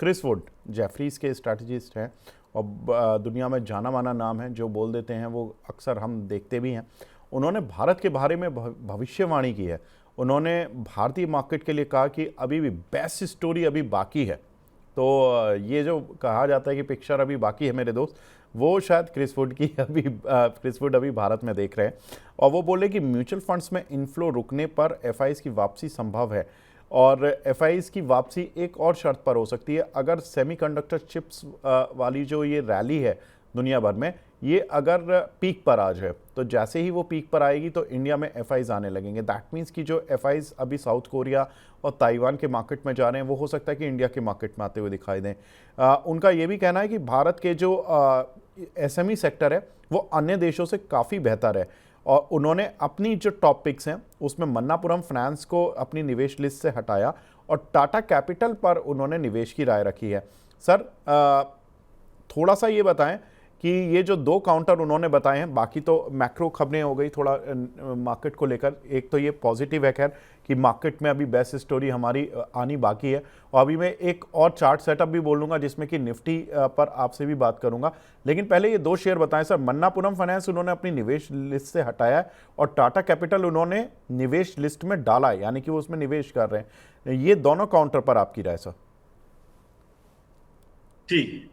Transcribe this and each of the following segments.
Chris Wood Jefferies के strategist हैं और दुनिया में जाना माना नाम है, जो बोल देते हैं वो अक्सर हम देखते भी हैं। उन्होंने भारत के बारे में भविष्यवाणी की है। उन्होंने भारतीय मार्केट के लिए कहा कि अभी भी बेस्ट स्टोरी अभी बाकी है। तो ये जो कहा जाता है कि पिक्चर अभी बाकी है मेरे दोस्त, वो शायद क्रिस वुड की अभी क्रिस वुड अभी भारत में देख रहे हैं। और वो बोले कि म्यूचुअल फंड्स में इनफ्लो रुकने पर एफआईज की वापसी संभव है, और एफआईज की वापसी एक और शर्त पर हो सकती है, अगर सेमीकंडक्टर चिप्स वाली जो ये रैली है दुनिया भर में, ये अगर पीक पर आ जाए, तो जैसे ही वो पीक पर आएगी तो इंडिया में एफआईज आने लगेंगे। दैट मीन्स कि जो एफआईज अभी साउथ कोरिया और ताइवान के मार्केट में जा रहे हैं, वो हो सकता है कि इंडिया के मार्केट में आते हुए दिखाई दें। उनका ये भी कहना है कि भारत के जो एसएमई सेक्टर है वो अन्य देशों से काफ़ी बेहतर है। और उन्होंने अपनी जो टॉप पिक्स हैं उसमें मन्नापुरम फाइनेंस को अपनी निवेश लिस्ट से हटाया और टाटा कैपिटल पर उन्होंने निवेश की राय रखी है। सर, थोड़ा सा ये बताएं कि ये जो दो काउंटर उन्होंने बताए हैं, बाकी तो मैक्रो खबरें हो गई थोड़ा मार्केट को लेकर। एक तो ये पॉजिटिव है खैर कि मार्केट में अभी बेस्ट स्टोरी हमारी आनी बाकी है, और अभी मैं एक और चार्ट सेटअप भी बोलूँगा जिसमें कि निफ्टी पर आपसे भी बात करूँगा। लेकिन पहले ये दो शेयर बताएं सर। मन्नापुरम फाइनेंस उन्होंने अपनी निवेश लिस्ट से हटाया है और टाटा कैपिटल उन्होंने निवेश लिस्ट में डाला है, यानी कि वो उसमें निवेश कर रहे हैं। ये दोनों काउंटर पर आपकी राय सर? ठीक,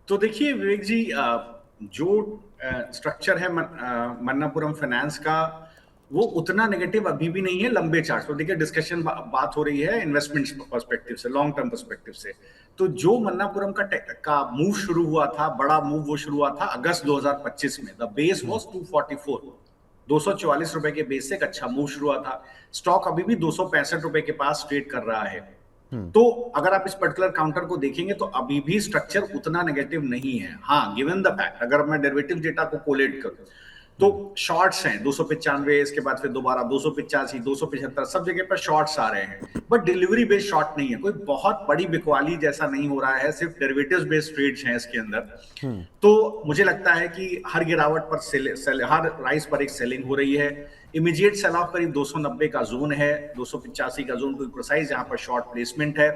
तो देखिए विवेक जी, जो स्ट्रक्चर है मन्नापुरम फाइनेंस का, वो उतना नेगेटिव अभी भी नहीं है लंबे चार्ट पर। देखिए डिस्कशन बात हो रही है इन्वेस्टमेंट पर्सपेक्टिव से, लॉन्ग टर्म पर्सपेक्टिव से। तो जो मन्नापुरम का मूव शुरू हुआ था, बड़ा मूव वो शुरू हुआ था अगस्त 2025 में। द बेस वाज 244, 244 रुपए के बेस से एक अच्छा मूव शुरू हुआ था। स्टॉक अभी भी 265 रुपए के पास ट्रेड कर रहा है। तो अगर आप इस पर्टिकुलर काउंटर को देखेंगे तो अभी भी स्ट्रक्चर उतना नेगेटिव नहीं है। हाँ, गिवन द फैक्ट, अगर मैं डेरिवेटिव डेटा को कोलेट करूं तो शॉर्ट्स हैं 295, इसके बाद फिर दोबारा 285, 275, सब जगह पर शॉर्ट्स आ रहे हैं, बट डिलीवरी बेस्ड शॉर्ट नहीं है। कोई बहुत बड़ी बिकवाली जैसा नहीं हो रहा है, सिर्फ डेरिवेटिव्स बेस्ड ट्रेड्स हैं इसके अंदर। तो मुझे लगता है कि हर गिरावट पर हर राइस पर एक सेलिंग हो रही है। इमीडिएट सेल ऑफ करीब 290 का जोन है, 285 का जोन कोई प्रोसाइज, जहां पर शॉर्ट प्लेसमेंट है।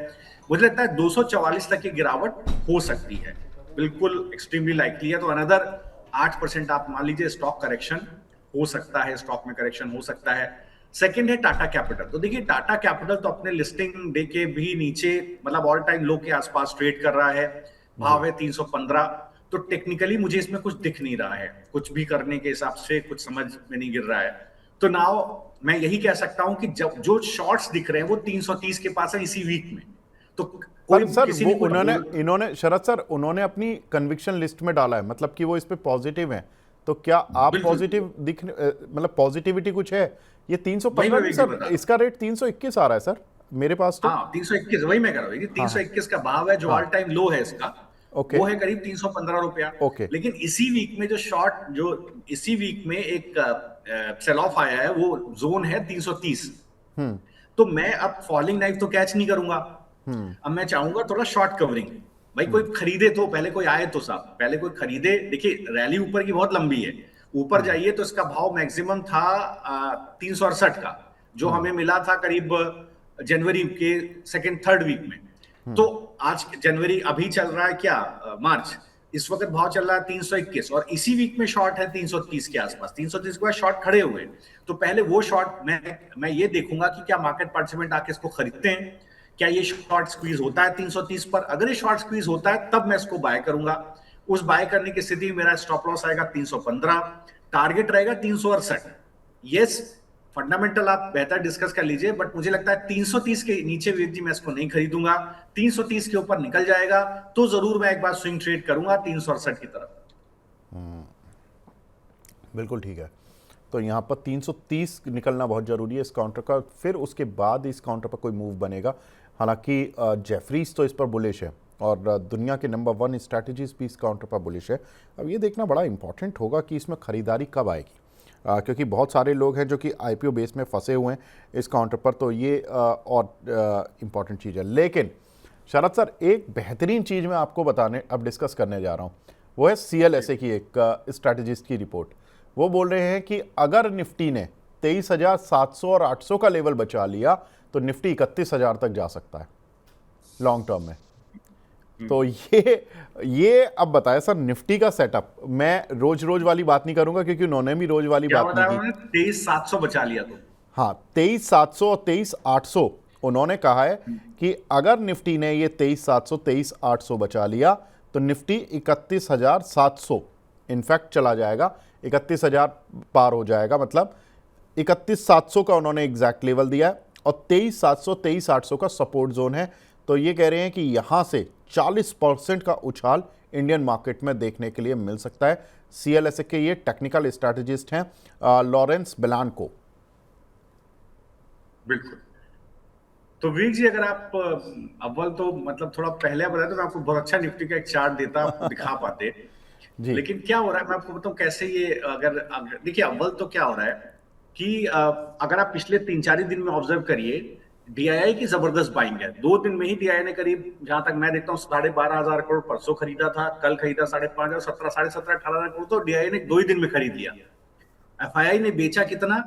मुझे लगता है 244 तक की गिरावट हो सकती है, बिल्कुल एक्सट्रीमली लाइकली है। तो अनदर 8% आप मान लीजिए स्टॉक करेक्शन हो सकता है, स्टॉक में करेक्शन हो सकता है। सेकंड है टाटा कैपिटल। तो देखिए टाटा कैपिटल तो अपने लिस्टिंग डे के भी नीचे, मतलब ऑल टाइम लो के आसपास ट्रेड कर रहा है। भाव है 315। तो टेक्निकली मुझे इसमें कुछ दिख नहीं रहा है, कुछ भी करने के हिसाब से कुछ समझ में नहीं गिर रहा है। तो नाउ मैं यही कह सकता हूं कि जब जो शॉर्ट्स दिख रहे हैं वो 330 के पास है इसी वीक में। तो कोई सर किसी वो ने इन्होंने शरद सर उन्होंने अपनी कन्विक्शन लिस्ट में डाला है, मतलब कि वो इस पे पॉजिटिव हैं। तो क्या आप पॉजिटिव मतलब पॉजिटिविटी कुछ है? ये 315 सर, इसका रेट 321 आ रहा है सर मेरे पास तो। हाँ 321, वही मैं कह रहा हूँ। 321 का भाव है, जो ऑल टाइम लो है इसका, वो है करीब 315 रुपया। लेकिन इसी वीक में जो इसी वीक में एक सेल ऑफ आया है, वो जोन है 330। तो मैं अब फॉलिंग नाइफ तो कैच नहीं करूंगा। अब मैं चाहूंगा थोड़ा शॉर्ट कवरिंग। भाई कोई खरीदे तो पहले, कोई आए तो साहब पहले कोई खरीदे। देखिए रैली ऊपर की बहुत लंबी है, ऊपर जाइए तो इसका भाव मैक्सिमम था 368 का, जो हमें मिला था करीब जनवरी के सेकंड थर्ड वीक में। तो आज जनवरी अभी चल रहा है क्या, मार्च, इस वक्त भाव चल रहा है 321, और इसी वीक में शॉर्ट है 330 के आसपास। 330 के बाद शॉर्ट खड़े हुए। तो पहले वो शॉर्ट मैं ये देखूंगा कि क्या मार्केट पार्टिसिपेंट आके इसको खरीदते हैं, क्या ये शॉर्ट स्क्वीज होता है 330 पर। अगर ये शॉर्ट स्क्वीज होता है तब मैं इसको बाय करूंगा। उस बाय करने की स्थिति में मेरा स्टॉप लॉस आएगा 315, टारगेट रहेगा 368। यस, फंडामेंटल आप बेहतर डिस्कस कर लीजिए, बट मुझे लगता है 330 के नीचे भी मैं इसको नहीं खरीदूंगा। 330 के ऊपर निकल जाएगा तो जरूर मैं एक बार स्विंग ट्रेड करूंगा 368 की तरफ। बिल्कुल ठीक है। तो यहाँ पर 330 निकलना बहुत ज़रूरी है इस काउंटर का, फिर उसके बाद इस काउंटर पर कोई मूव बनेगा। हालांकि जेफरीज तो इस पर बुलिश है और दुनिया के नंबर 1 स्ट्रैटेजीज भी इस काउंटर पर बुलिश है। अब ये देखना बड़ा इंपॉर्टेंट होगा कि इसमें ख़रीदारी कब आएगी, क्योंकि बहुत सारे लोग हैं जो कि आईपीओ बेस में फंसे हुए हैं इस काउंटर पर। तो ये और इम्पॉर्टेंट चीज़ है। लेकिन शरद सर, एक बेहतरीन चीज़ मैं आपको बताने अब डिस्कस करने जा रहा हूँ, वो है CLSA की एक स्ट्रैटेजिस्ट की रिपोर्ट। वो बोल रहे हैं कि अगर निफ्टी ने 23,700 और 800 का लेवल बचा लिया तो निफ्टी 31,000 तक जा सकता है लॉन्ग टर्म में। तो ये अब बताया सर, निफ्टी का सेटअप। मैं रोज रोज वाली बात नहीं करूंगा क्योंकि उन्होंने भी रोज वाली क्या बात बताया नहीं की। उन्होंने? 23,700 बचा लिया तो। हाँ, 23,700 और 23,800 उन्होंने कहा है कि अगर निफ्टी ने ये 23,700 23,800 बचा लिया तो निफ्टी 31,700 इनफैक्ट चला जाएगा, 31,000 पार हो जाएगा। मतलब 31,700 का उन्होंने एग्जैक्ट लेवल दिया है और 23,700 23,800 का सपोर्ट जोन है। तो ये कह रहे हैं कि यहां से 40% का उछाल इंडियन मार्केट में देखने के लिए मिल सकता है। CLSA के ये टेक्निकल स्ट्रैटेजिस्ट हैं लॉरेंस बिलानको। बिल्कुल। तो वीर जी, अगर आप अव्वल तो मतलब थोड़ा पहले बताए तो मैं आपको बहुत अच्छा निफ्टी का एक चार्ट देता, आप दिखा पाते। जी लेकिन क्या हो रहा है मैं आपको बताऊं कैसे ये, अगर देखिए अव्वल तो क्या हो रहा है कि अगर आप पिछले 3-4 दिन में ऑब्जर्व करिए, डीआईआई की जबरदस्त बाइंग है। 2 दिन में ही डीआईआई ने करीब, जहां तक मैं देखता हूँ, 12,500 करोड़ परसों खरीदा था, कल खरीदा 5,500, 17, 17,500, 18,000 करोड़ तो डीआईआई ने 2 ही दिन में खरीद लिया। एफआईआई ने बेचा कितना?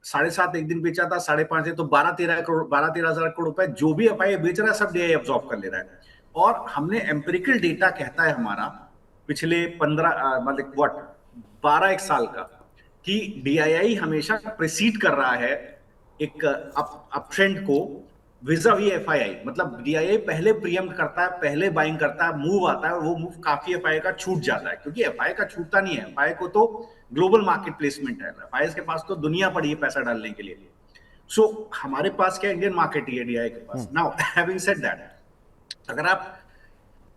7.5 एक दिन बेचा था, 5.5 तो 12-13 करोड़, 12-13,000 करोड़ रुपए जो भी एफआईआई बेच रहा है सब डीआईआई अब्सॉर्ब कर ले रहा है। और हमने एम्पिरिकल डेटा कहता है हमारा पिछले 15 मतलब व्हाट 12 एक साल का, कि डीआईआई हमेशा प्रेसीड कर रहा है एक अप ट्रेंड को विज़ावी एफआईआई। मतलब डीआईआई पहले प्रीएम्प्ट करता है, पहले बाइंग करता है, मूव आता है और वो मूव काफी एफआईआई का छूट जाता है, क्योंकि एफआईआई का छूटता नहीं है। एफआईआई को तो ग्लोबल मार्केट प्लेसमेंट है, एफआईआई के पास तो दुनिया पड़ी है पैसा डालने के लिए। सो हमारे पास क्या इंडियन मार्केट ही है डीआईआई के पास। नाउ हैविंग सेड दैट, अगर आप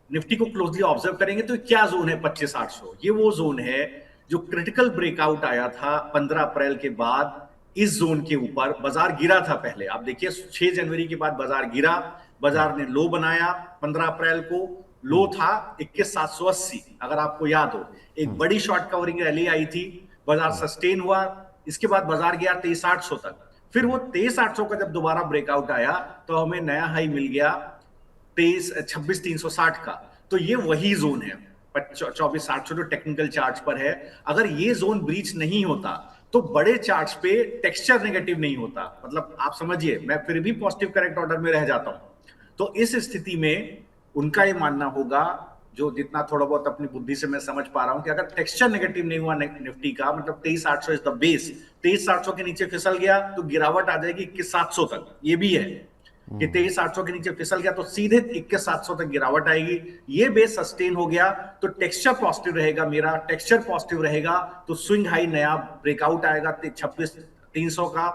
निफ्टी को क्लोजली ऑब्जर्व करेंगे तो क्या जोन है 25,800? ये वो जोन है जो क्रिटिकल ब्रेकआउट आया था 15 अप्रैल के बाद। इस जोन के ऊपर बाजार गिरा था पहले, आप देखिए 6 जनवरी के बाद बाजार गिरा, बाजार ने लो बनाया 15 अप्रैल को, लो था 21,780। अगर आपको याद हो, एक बड़ी शॉर्ट कवरिंग रैली आई थी, बाजार सस्टेन हुआ, इसके बाद बाजार गया 23,800 तक। फिर वो 23,800 का जब दोबारा ब्रेकआउट आया तो हमें नया हाई मिल गया 26,360 का। तो ये वही जोन है 24,800 जो टेक्निकल चार्ट पर है। अगर ये जोन ब्रीच नहीं होता तो बड़े चार्ट्स पे टेक्सचर नेगेटिव नहीं होता, मतलब आप समझिए, मैं फिर भी पॉजिटिव करेक्ट ऑर्डर में रह जाता हूं। तो इस स्थिति में उनका ये मानना होगा, जो जितना थोड़ा बहुत अपनी बुद्धि से मैं समझ पा रहा हूं, कि अगर टेक्सचर नेगेटिव नहीं हुआ निफ्टी का, मतलब 23,800 इज द बेस, 23,800 के नीचे फिसल गया तो गिरावट आ जाएगी 21,700 तक। ये भी है कि 23,800 के नीचे फिसल गया तो सीधे 21,700 तक गिरावट आएगी। ये बेस सस्टेन हो गया तो टेक्सचर पॉजिटिव रहेगा, मेरा टेक्सचर पॉजिटिव रहेगा तो स्विंग हाई नया ब्रेकआउट आएगा 26,300 का,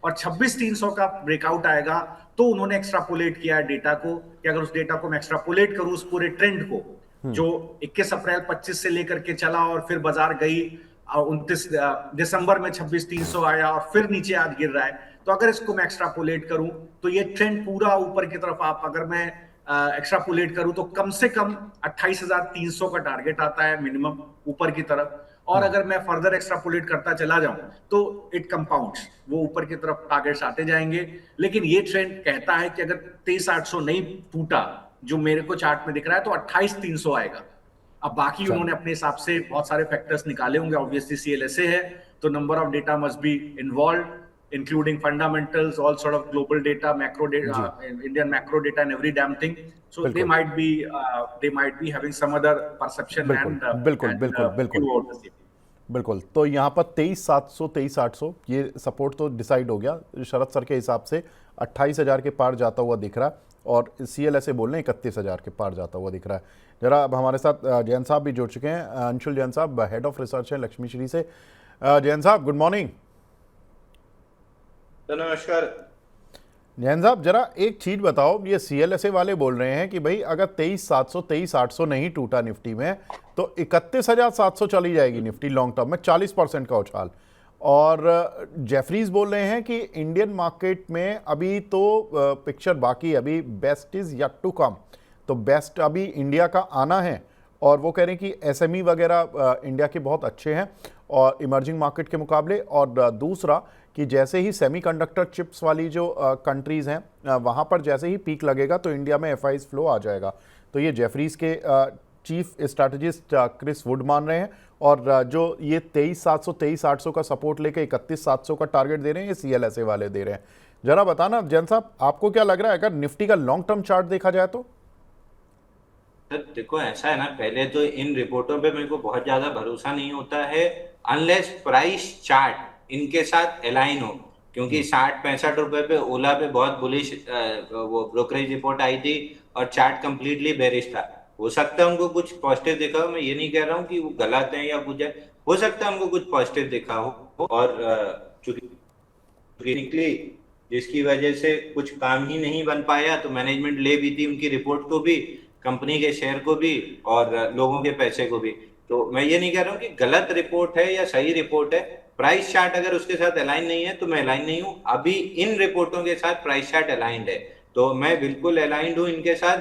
और 26,300 का ब्रेकआउट आएगा तो उन्होंने एक्स्ट्रापोलेट किया है डेटा को, कि अगर उस डेटा को मैं एक्स्ट्रापोलेट करूं उस पूरे ट्रेंड को, जो 21 अप्रैल 25 से लेकर के चला और फिर बाजार गई 29 दिसंबर में 26,300 आया और फिर नीचे आज गिर रहा है, तो अगर इसको मैं एक्स्ट्रापोलेट करूं तो ये ट्रेंड पूरा ऊपर की तरफ, आप अगर मैं एक्स्ट्रापोलेट करूं तो कम से कम 28,300 का टारगेट आता है मिनिमम ऊपर की तरफ। और अगर मैं फर्दर एक्स्ट्रापोलेट करता चला जाऊं तो इट कंपाउंड्स, वो ऊपर की तरफ टारगेट्स आते जाएंगे। लेकिन ये ट्रेंड कहता है कि अगर 23,800 नहीं टूटा जो मेरे को चार्ट में दिख रहा है तो 28,300 आएगा। अब बाकी उन्होंने अपने हिसाब से बहुत सारे फैक्टर्स निकाले होंगे, ऑब्वियसली CLSA है तो number of data must be involve, including fundamentals, all sort of global data, macro data, Indian macro data, and every damn thing. So they might be having some other perception and बिल्कुल बिल्कुल बिल्कुल view of the same. बिल्कुल। तो यहाँ पर 23,700 23,800 ये support तो decide हो गया शरद सर के हिसाब से, 28,000 के पार जाता हुआ दिख रहा है और CLSA बोल रहे हैं 31,000 के पार जाता हुआ दिख रहा है। जरा अब हमारे साथ जैन साहब भी जुड़ चुके हैं, अंशुल जैन साहब हेड ऑफ रिसर्च है लक्ष्मी श्री से। जैन साहब गुड मॉर्निंग। नमस्कार जैन साहब, जरा एक चीज बताओ, ये CLSA वाले बोल रहे हैं कि भाई अगर 23,700 23,800 नहीं टूटा निफ्टी में तो 31,700 चली जाएगी निफ्टी लॉन्ग टर्म में, 40% का उछाल। और जेफरीज बोल रहे हैं कि इंडियन मार्केट में अभी तो पिक्चर बाकी, अभी best is yet to come, तो बेस्ट अभी इंडिया का आना है। और वो कह रहे हैं कि SME वगैरह इंडिया के बहुत अच्छे हैं और इमर्जिंग मार्केट के मुकाबले। और दूसरा कि जैसे ही सेमीकंडक्टर चिप्स वाली जो कंट्रीज़ हैं वहाँ पर जैसे ही पीक लगेगा तो इंडिया में FIs फ्लो आ जाएगा। तो ये जेफरीज के चीफ स्ट्रैटेजिस्ट क्रिस वुड मान रहे हैं। और जो ये 23,700 23,800 का सपोर्ट लेके 31,700 का टारगेट दे रहे हैं, ये CLSA वाले दे रहे हैं। जरा बताना जैन साहब, आपको क्या लग रहा है अगर निफ्टी का लॉन्ग टर्म चार्ट देखा जाए तो? सर देखो ऐसा है ना, पहले तो इन रिपोर्टों पे मेरे को बहुत ज्यादा भरोसा नहीं होता है अनलेस प्राइस चार्ट इनके साथ अलाइन हो। क्योंकि 60-65 रुपए पे ओला पे बहुत बुलिश वो ब्रोकरेज रिपोर्ट आई थी और चार्ट कंप्लीटली बेरिश था। हो सकता है उनको कुछ पॉजिटिव दिखा हो, मैं ये नहीं कह रहा हूँ कि वो गलत है या कुछ है, हो सकता है उनको कुछ पॉजिटिव दिखा हो। और चूंकि निकली जिसकी वजह से कुछ काम ही नहीं बन पाया, तो मैनेजमेंट ले भी थी उनकी रिपोर्ट को भी, कंपनी के शेयर को भी, और लोगों के पैसे को भी। तो मैं ये नहीं कह रहा हूँ कि गलत रिपोर्ट है या सही रिपोर्ट है, प्राइस चार्ट अगर उसके साथ अलाइन नहीं है तो मैं अलाइन नहीं हूँ। अभी इन रिपोर्टों के साथ प्राइस चार्ट अलाइंड है, तो मैं बिल्कुल अलाइंड हूँ इनके साथ।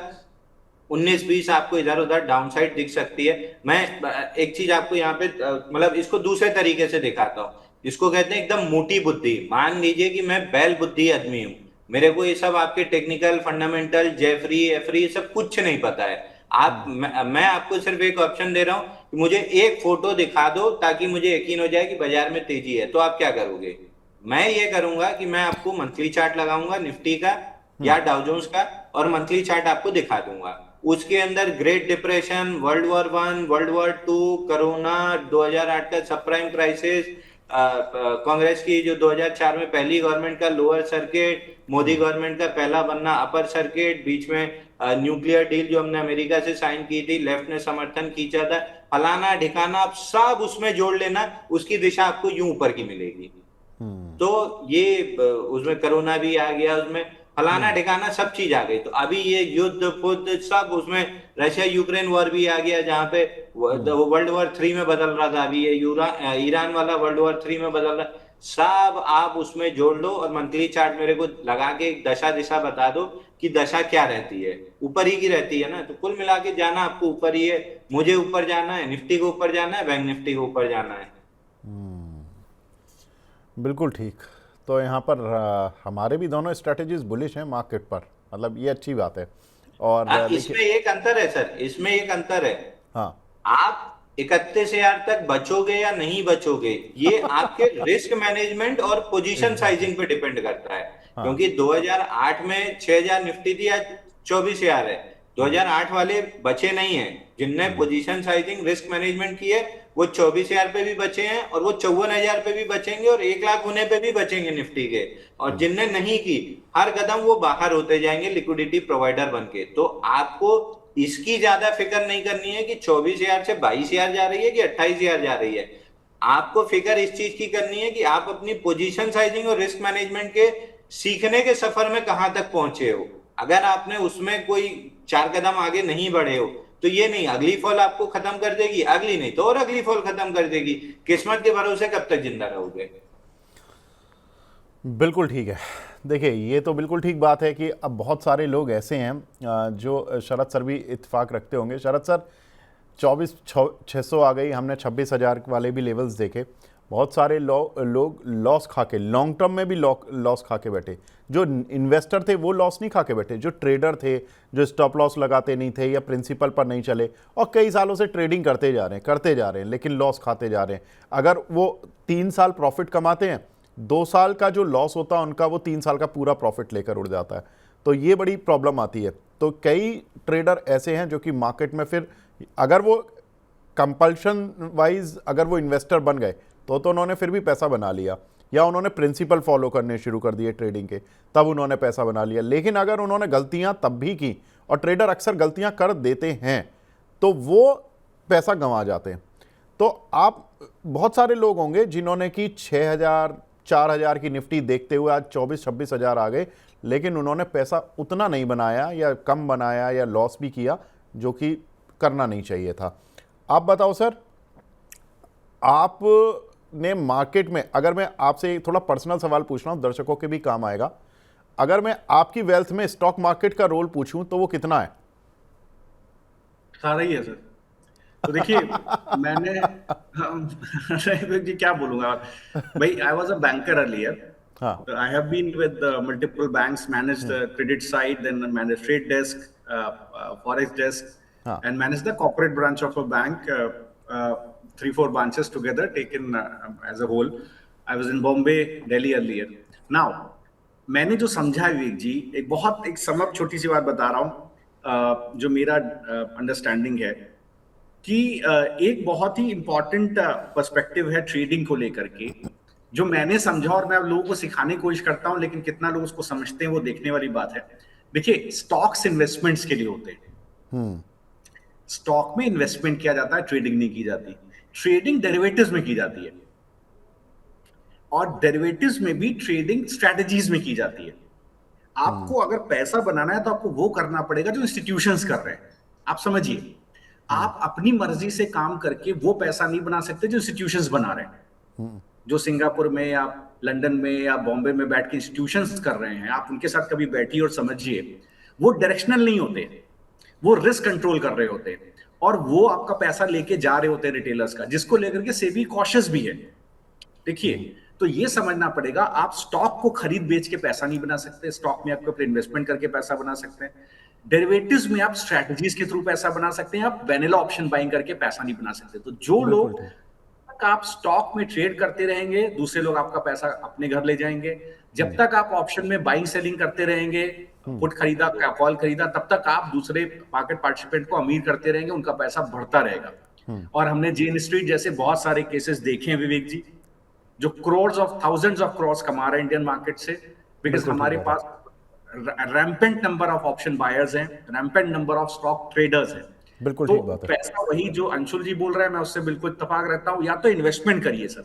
19-20 आपको इधर उधर डाउनसाइड दिख सकती है। मैं एक चीज आपको यहाँ पे मतलब इसको दूसरे तरीके से दिखाता हूँ। इसको कहते हैं एकदम मोटी बुद्धि। मान लीजिए कि मैं बैल बुद्धि आदमी हूँ, मेरे को ये सब आपके टेक्निकल फंडामेंटल जेफरी एफरी ये सब कुछ नहीं पता है। मैं आपको सिर्फ एक ऑप्शन दे रहा हूँ कि मुझे एक फोटो दिखा दो ताकि मुझे यकीन हो जाए कि बाजार में तेजी है, तो आप क्या करोगे? मैं ये करूंगा कि मैं आपको मंथली चार्ट लगाऊंगा निफ्टी का या डाउजोन्स का, और मंथली चार्ट आपको दिखा दूंगा। उसके अंदर great depression, world war 1, world war 2, corona, 2008 का सब प्राइम क्राइसिस, कांग्रेस की जो 2004 में पहली गवर्नमेंट का लोअर सर्किट, मोदी गवर्नमेंट का पहला बनना अपर सर्किट, बीच में न्यूक्लियर डील जो हमने अमेरिका से साइन की थी, लेफ्ट ने समर्थन खींचा था, फलाना ढिकाना आप सब उसमें जोड़ लेना, उसकी दिशा आपको यूं ऊपर की मिलेगी। तो ये उसमें कोरोना भी आ गया, उसमें फलाना ठिकाना सब चीज आ गई। तो अभी ये युद्ध फुद्ध सब उसमें, रशिया यूक्रेन वॉर भी आ गया जहां पे वर्ल्ड वॉर 3 में बदल रहा था, अभी ये ईरान वाला वर्ल्ड वॉर 3 में बदल रहा। सब आप उसमें जोड़ लो और मंथली चार्ट मेरे को लगा के एक दशा दिशा बता दो कि दशा क्या रहती है, ऊपर ही की रहती है ना। तो कुल मिला के जाना आपको ऊपर ही है, मुझे ऊपर जाना है, निफ्टी को ऊपर जाना है, बैंक निफ्टी को ऊपर जाना है। बिल्कुल ठीक। तो यहाँ पर हमारे भी दोनों स्ट्रेटजीज बुलिश हैं मार्केट पर, मतलब ये अच्छी बात है। और इसमें एक अंतर है सर, इसमें एक अंतर है। हाँ आप 31,000 तक बचोगे या नहीं बचोगे, ये आपके रिस्क मैनेजमेंट और पोजीशन साइजिंग पे डिपेंड करता है। हाँ क्योंकि 2008 में 6,000 निफ्टी थी, आज 24,000 है। 2008 वाले बचे नहीं है, जिनने पोजीशन साइजिंग रिस्क मैनेजमेंट की है वो 24,000 पे भी बचे हैं, और वो 54,000 पे भी बचेंगे, और 1 लाख होने पे भी बचेंगे निफ्टी के। और जिनने नहीं की, हर कदम वो बाहर होते जाएंगे लिक्विडिटी प्रोवाइडर बनके। तो आपको इसकी ज्यादा फिक्र नहीं करनी है कि 24,000 से 22,000 जा रही है कि 28,000 जा रही है। आपको फिक्र इस चीज की करनी है कि आप अपनी पोजीशन साइजिंग और रिस्क मैनेजमेंट के सीखने के सफर में कहां तक पहुंचे हो। अगर आपने उसमें कोई 4 कदम आगे नहीं बढ़े हो, तो ये नहीं अगली फॉल आपको खत्म कर देगी, अगली नहीं तो और अगली फॉल खत्म कर देगी। किस्मत के भरोसे कब तक जिंदा रहोगे? बिल्कुल ठीक है। देखिए ये तो बिल्कुल ठीक बात है कि अब बहुत सारे लोग ऐसे हैं जो शरद सर भी इत्तेफाक रखते होंगे। शरद सर 24,600 आ गई, हमने 26,000 वाले भी लेवल्स देखे। बहुत सारे लोग लॉस खा के, लॉन्ग टर्म में भी लॉस खा के बैठे। जो इन्वेस्टर थे वो लॉस नहीं खा के बैठे, जो ट्रेडर थे, जो स्टॉप लॉस लगाते नहीं थे या प्रिंसिपल पर नहीं चले और कई सालों से ट्रेडिंग करते जा रहे हैं लेकिन लॉस खाते जा रहे हैं। अगर वो 3 साल प्रॉफिट कमाते हैं, 2 साल का जो लॉस होता है उनका वो 3 साल का पूरा प्रॉफिट लेकर उड़ जाता है। तो ये बड़ी प्रॉब्लम आती है। तो कई ट्रेडर ऐसे हैं जो कि मार्केट में फिर अगर वो कंपल्शन वाइज अगर वो इन्वेस्टर बन गए तो उन्होंने फिर भी पैसा बना लिया, या उन्होंने प्रिंसिपल फॉलो करने शुरू कर दिए ट्रेडिंग के, तब उन्होंने पैसा बना लिया। लेकिन अगर उन्होंने गलतियां तब भी की, और ट्रेडर अक्सर गलतियां कर देते हैं, तो वो पैसा गंवा जाते हैं। तो आप बहुत सारे लोग होंगे जिन्होंने कि 6,000 4,000 की निफ्टी देखते हुए आज 24-26,000 आ गए, लेकिन उन्होंने पैसा उतना नहीं बनाया या कम बनाया या लॉस भी किया, जो कि करना नहीं चाहिए था। आप बताओ सर, आपने मार्केट में, अगर मैं आपसे थोड़ा पर्सनल सवाल पूछ रहा हूं, दर्शकों के भी काम आएगा, अगर मैं आपकी वेल्थ में स्टॉक मार्केट का रोल पूछूं तो वो कितना है? सारा ही है सर। तो देखिए मैंने जी क्या बोलूंगा भाई, I was a banker earlier. हाँ I have been with multiple banks, managed the credit side, then managed trade desk, forex desk, हाँ and managed the corporate branch of a bank. 3-4 branches together, taken as a whole. I was in Bombay, Delhi earlier. Now, मैंने जो समझा है विवेक जी, एक बहुत एक समझ छोटी सी बात बता रहा हूँ जो मेरा अंडरस्टैंडिंग है कि एक बहुत ही इंपॉर्टेंट पर्सपेक्टिव है ट्रेडिंग को लेकर के, जो मैंने समझा और मैं अब लोगों को सिखाने की कोशिश करता हूं, लेकिन कितना लोग उसको समझते हैं वो देखने वाली बात है। देखिए, स्टॉक्स इन्वेस्टमेंट्स के लिए होते हैं। स्टॉक में इन्वेस्टमेंट किया जाता है, ट्रेडिंग नहीं की जाती। ट्रेडिंग डेरिवेटिव्स में की जाती है, और डेरिवेटिव्स में भी ट्रेडिंग स्ट्रेटजीज में की जाती है। आपको अगर पैसा बनाना है तो आपको वो करना पड़ेगा जो इंस्टीट्यूशंस कर रहे हैं। आप समझिए, आप अपनी मर्जी से काम करके वो पैसा नहीं बना सकते जो इंस्टीट्यूशंस बना रहे हैं। जो सिंगापुर में या लंदन में या बॉम्बे में बैठ के इंस्टीट्यूशंस कर रहे हैं, आप उनके साथ कभी बैठिए और समझिए, वो डायरेक्शनल नहीं होते, वो रिस्क कंट्रोल कर रहे होते हैं, और वो आपका पैसा लेके जा रहे होते हैं रिटेलर्स का, जिसको लेकर के सेबी कॉशियस भी है। देखिए, तो ये समझना पड़ेगा, आप स्टॉक को खरीद बेच के पैसा नहीं बना सकते। स्टॉक में आपको इन्वेस्टमेंट करके पैसा बना सकते हैं। डेरिवेटिव्स में आप स्ट्रैटेजीज के थ्रू पैसा बना सकते हैं, आप वैनिला ऑप्शन बाइंग करके पैसा नहीं बना सकते। तो जो लोग आप स्टॉक में ट्रेड करते रहेंगे, दूसरे लोग आपका पैसा अपने घर ले जाएंगे। जब तक आप ऑप्शन में बाइंग सेलिंग करते रहेंगे, पुट खरीदा, कॉल खरीदा, तब तक आप दूसरे मार्केट पार्टिसिपेंट को अमीर करते रहेंगे, उनका पैसा बढ़ता रहेगा। और हमने जेन स्ट्रीट जैसे बहुत सारे केसेस देखे हैं विवेक जी, जो crores of thousands of crores कमा रहे हैं इंडियन मार्केट से, बिकॉज हमारे पास rampant number of option buyers हैं, rampant number of stock traders हैं। बिल्कुल तो ठीक बात है। पैसा वही जो अंशुल जी बोल रहे हैं, मैं उससे बिल्कुल इत्तेफाक रहता हूं। या तो इन्वेस्टमेंट करिए सर,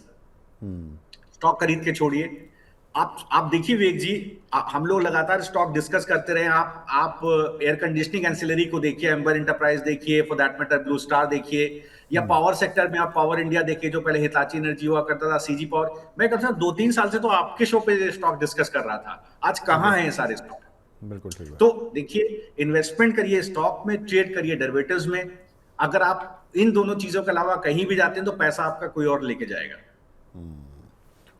स्टॉक खरीद के छोड़िए। आप देखिए विवेक जी, हम लोग लगातार स्टॉक डिस्कस करते रहे। आप एयर कंडीशनिंग एंसिलरी को देखिए, एम्बर इंटरप्राइज देखिए, for that matter blue star देखिए, या पावर सेक्टर में आप पावर इंडिया देखिए, जो पहले हिताची एनर्जी हुआ करता था, सीजी पावर। मैं कम से कम 2-3 साल से तो आपके शो पे स्टॉक डिस्कस कर रहा था। आज कहां है ये सारे स्टॉक? बिल्कुल ठीक बात। तो देखिए, इन्वेस्टमेंट करिए, स्टॉक में ट्रेड करिए, डेरिवेटिव्स में। अगर आप इन दोनों चीजों के अलावा कहीं भी जाते हैं तो पैसा आपका कोई और लेके जाएगा।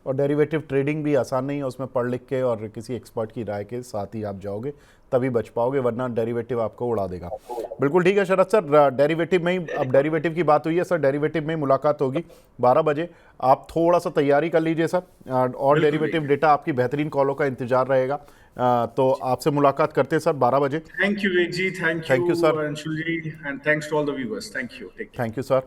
और डेरिवेटिव ट्रेडिंग भी आसान नहीं है, उसमें पढ़ लिख के और किसी एक्सपर्ट की राय के साथ ही आप जाओगे, तभी बच पाओगे, वरना डेरिवेटिव आपको उड़ा देगा। बिल्कुल ठीक है शरद सर, डेरिवेटिव में ही, अब डेरिवेटिव की बात हुई है सर, डेरिवेटिव में ही मुलाकात होगी 12 बजे। आप थोड़ा सा तैयारी कर लीजिए सर, और डेरिवेटिव डेटा आपकी बेहतरीन कॉलों का इंतजार रहेगा। तो आपसे मुलाकात करते हैं सर 12 बजे। Thank you Vivek ji, thank you sir, Anshul ji, and thanks to all the viewers. Thank you, take care. Thank you sir.